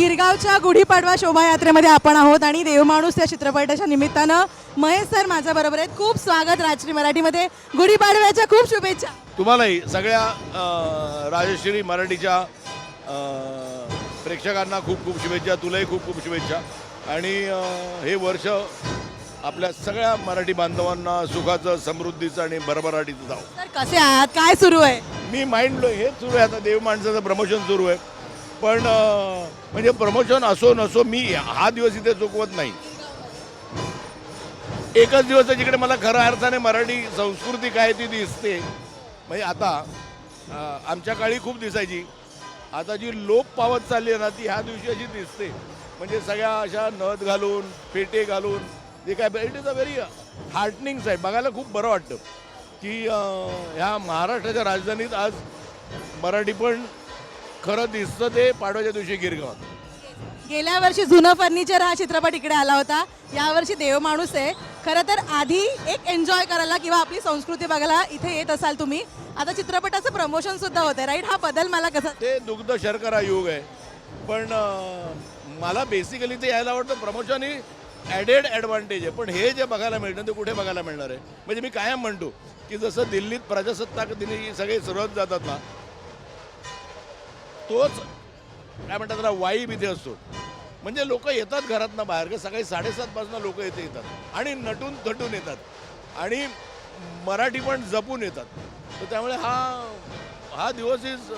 गिरगावच्या गुढीपाडवा शोभायात्रेमध्ये आपण आहोत आणि देवमाणूस या चित्रपटाच्या निमित्तानं महेश सर माझ्या बरोबर आहेत. खूप स्वागत राजश्री मराठीमध्ये. गुढीपाडव्याच्या खूप शुभेच्छा. तुम्हालाही सगळ्या राजश्री मराठीच्या प्रेक्षकांना खूप खूप शुभेच्छा. तुलाही खूप खूप शुभेच्छा. आणि हे वर्ष आपल्या सगळ्या मराठी बांधवांना सुखाचं, समृद्धीचं आणि भरभराटीचं जावं. सर कसे आहात? काय सुरू आहे? मी माइंडलो हेच सुरू आहे. आता देव माणसाचं प्रमोशन सुरू आहे. पण म्हणजे प्रमोशन असो नसो मी हा दिवस इथे चुकवत नाही. एकच दिवस आहे जिकडे मला खऱ्या अर्थाने मराठी संस्कृती काय ती दिसते. म्हणजे आता आमच्या काळी खूप दिसायची. आता जी लोप पावत चालली आहे ना ती ह्या दिवशी अशी दिसते. म्हणजे सगळ्या अशा नथ घालून पेटे घालून जे काय it is a very heartening side. बघायला खूप बरं वाटतं की ह्या महाराष्ट्राच्या राजधानीत आज मराठी पण खरं दिसतं ते पाडव्याच्या दिवशी गिरगावात. गेल्या वर्षी जुनं फर्निचर हा चित्रपट इकडे आला होता. यावर्षी देवमाणूस आहे. खरं तर आधी एक एन्जॉय करायला किंवा आपली संस्कृती बघायला इथे येत असाल तुम्ही. आता चित्रपटाचं प्रमोशन सुद्धा होतं राईट. हा बदल मला कसा? ते दुग्ध शर्करा युग आहे. पण मला बेसिकली ते यायला आवडतं. प्रमोशन ही ॲडेड ॲडव्हान्टेज आहे. पण हे जे बघायला मिळतं ते कुठे बघायला मिळणार आहे? म्हणजे मी कायम म्हणतो की जसं दिल्लीत प्रजासत्ताक दिनी सगळे सर्वच जातात ना तोच काय म्हणतात त्याला वाईब इथे असतो. म्हणजे लोक येतात घरातनं बाहेर का सकाळी 7:30 लोक इथे येतात आणि नटून थटून येतात आणि मराठी पण जपून येतात. तर त्यामुळे हा दिवस इज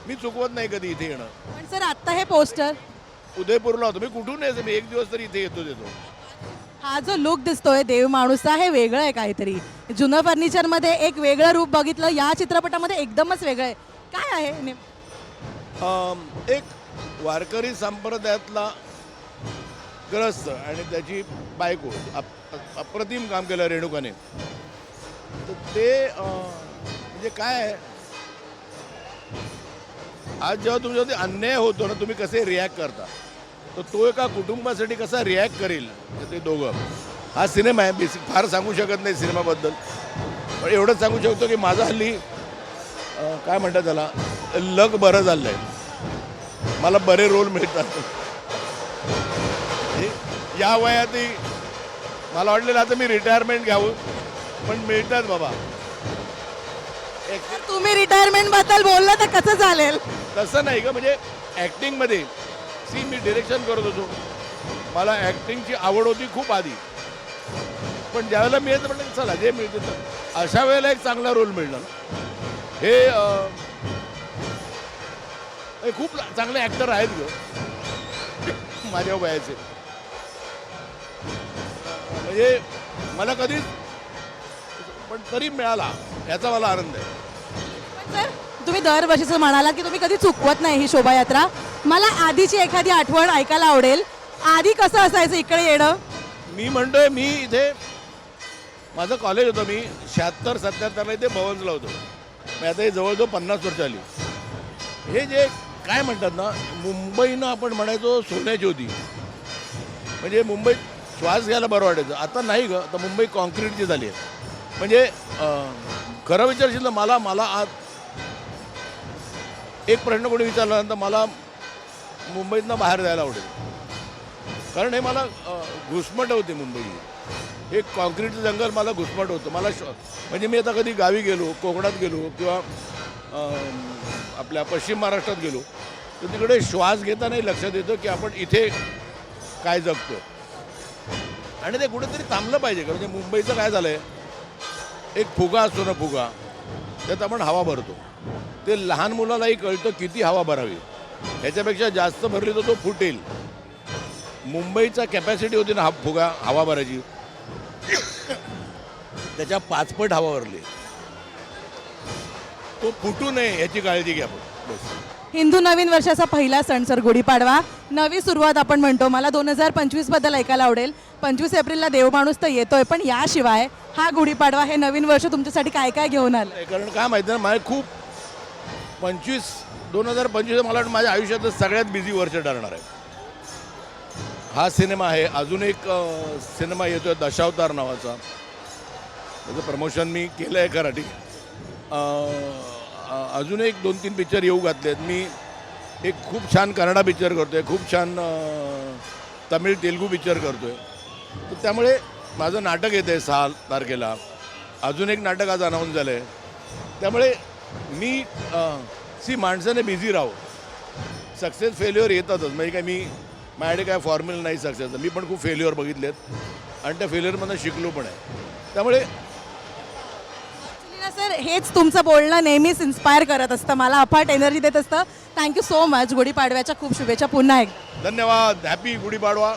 मी चुकवत नाही कधी इथे येणं. पण सर आत्ता हे पोस्टर उदयपूरला होतो मी. कुठून यायचं मी एक दिवस तरी इथे येतो. हा जो लुक दिसतोय देवमाणूसचा हे वेगळं आहे काहीतरी. जुनं फर्निचरमध्ये एक वेगळं रूप बघितलं. या चित्रपटामध्ये एकदमच वेगळं आहे. काय आहे? एक वारकरी संप्रदायातला ग्रस्त आणि त्याची बायको अप्रतिम काम केलं रेणुकाने. तर ते म्हणजे काय आहे आज जेव्हा तुमच्यावरती अन्याय होतो ना तुम्ही कसे रिॲक्ट करता. तर तो एका कुटुंबासाठी कसा रिॲक्ट करेल ते दोघं. हा सिनेमा आहे. बेसिक फार सांगू शकत नाही सिनेमाबद्दल. पण एवढंच सांगू शकतो की माझा हल्ली काय म्हणतात त्याला लक बरं झालं आहे. मला बरे रोल मिळतात. या वयातही मला वाटलेलं आता मी रिटायरमेंट घ्यावं पण मिळतात बाबा. तुम्ही रिटायरमेंट बद्दल बोलला तर कसं चालेल? तसं नाही का. म्हणजे ॲक्टिंगमध्ये मी डिरेक्शन करत होतो. मला ॲक्टिंगची आवड होती खूप आधी. पण ज्यावेळेला मिळतं म्हटलं चला जे मिळतं तर अशा वेळेला एक चांगला रोल मिळणार. हे खूप चांगले ॲक्टर आहेत ग माझ्या वयाचे. म्हणजे मला कधीच पण तरी मिळाला याचा मला आनंद आहे. सर तुम्ही दरवर्षीचं म्हणाला की तुम्ही कधी चुकवत नाही ही शोभायात्रा. मला आधीची एखादी आठवण ऐकायला आवडेल. आधी कसं असायचं इकडे येणं? मी म्हणतोय मी इथे माझं कॉलेज होतं. मी 76-77 इथे भवन्सला होतो. मी आता हे जवळजवळ 50 वर्ष आली. हे जे काय म्हणतात ना मुंबईनं आपण म्हणायचो सोन्याची होती. म्हणजे मुंबईत श्वास घ्यायला बरं वाटायचं. आता नाही ग. आता मुंबई कॉन्क्रीटची झाली आहे. म्हणजे खरं विचारशील तर मला आज एक प्रश्न कोणी विचारल्यानंतर मला मुंबईतनं बाहेर जायला आवडेल. कारण हे मला घुसमट होते मुंबई. हे कॉन्क्रीटचं जंगल मला घुसमट होतं. मला म्हणजे मी आता कधी गावी गेलो कोकणात गेलो किंवा आपल्या पश्चिम महाराष्ट्रात गेलो तर तिकडे श्वास घेतानाही लक्षात येतं की आपण इथे काय जगतो. आणि ते कुठेतरी थांबलं पाहिजे का. म्हणजे मुंबईचं काय झालं आहे एक फुगा असतो ना फुगा त्यात आपण हवा भरतो. ते लहान मुलालाही कळतं किती हवा भरावी. ह्याच्यापेक्षा जास्त भरली तर तो फुटेल. मुंबईचा कॅपॅसिटी होती ना हा फुगा हवा भरायची त्याच्या 5 पट हवा भरली. तो फुटू नये याची काळजी घ्या आपण बस. हिंदू नवीन वर्षाचा पहिला सण सर गुढीपाडवा. नवी सुरुवात आपण म्हणतो. मला 2025 बद्दल ऐकायला आवडेल. 25 एप्रिलला देवमाणूस तर येतोय पण याशिवाय हा गुढीपाडवा हे नवीन वर्ष तुमच्यासाठी काय काय घेऊन आलं? कारण काय माहिती ना माझे खूप 2025 मला वाटतं माझ्या आयुष्यातलं सगळ्यात बिझी वर्ष ठरणार आहे. हा सिनेमा आहे. अजून एक सिनेमा येतोय दशावतार नावाचा. त्याचं प्रमोशन मी केलं आहे कराठी. अजून एक 2-3 पिक्चर येऊ घातले आहेत. मी एक खूप छान कन्नडा पिक्चर करतो आहे, खूप छान तमिळ तेलुगू पिक्चर करतो आहे. तर त्यामुळे माझं नाटक येतं आहे 6 तारखेला. अजून एक नाटक आज अनाऊन्स झालं आहे. त्यामुळे मी माणसाने बिझी राहो. सक्सेस फेल्युअर येतातच. म्हणजे काय माझ्याकडे काय फॉर्म्युला नाही सक्सेसचं. मी पण खूप फेल्युअर बघितलेत आणि त्या फेल्युअरमधून शिकलो पण आहे. त्यामुळे ॲक्च्युली ना सर, हेच तुमचं बोलणं नेहमीच इन्स्पायर करत असतं, मला अफाट एनर्जी देत असतं. Thank you so much. गुढीपाडव्याच्या खूप शुभेच्छा पुन्हा एकदा. धन्यवाद. हॅपी गुढीपाडवा.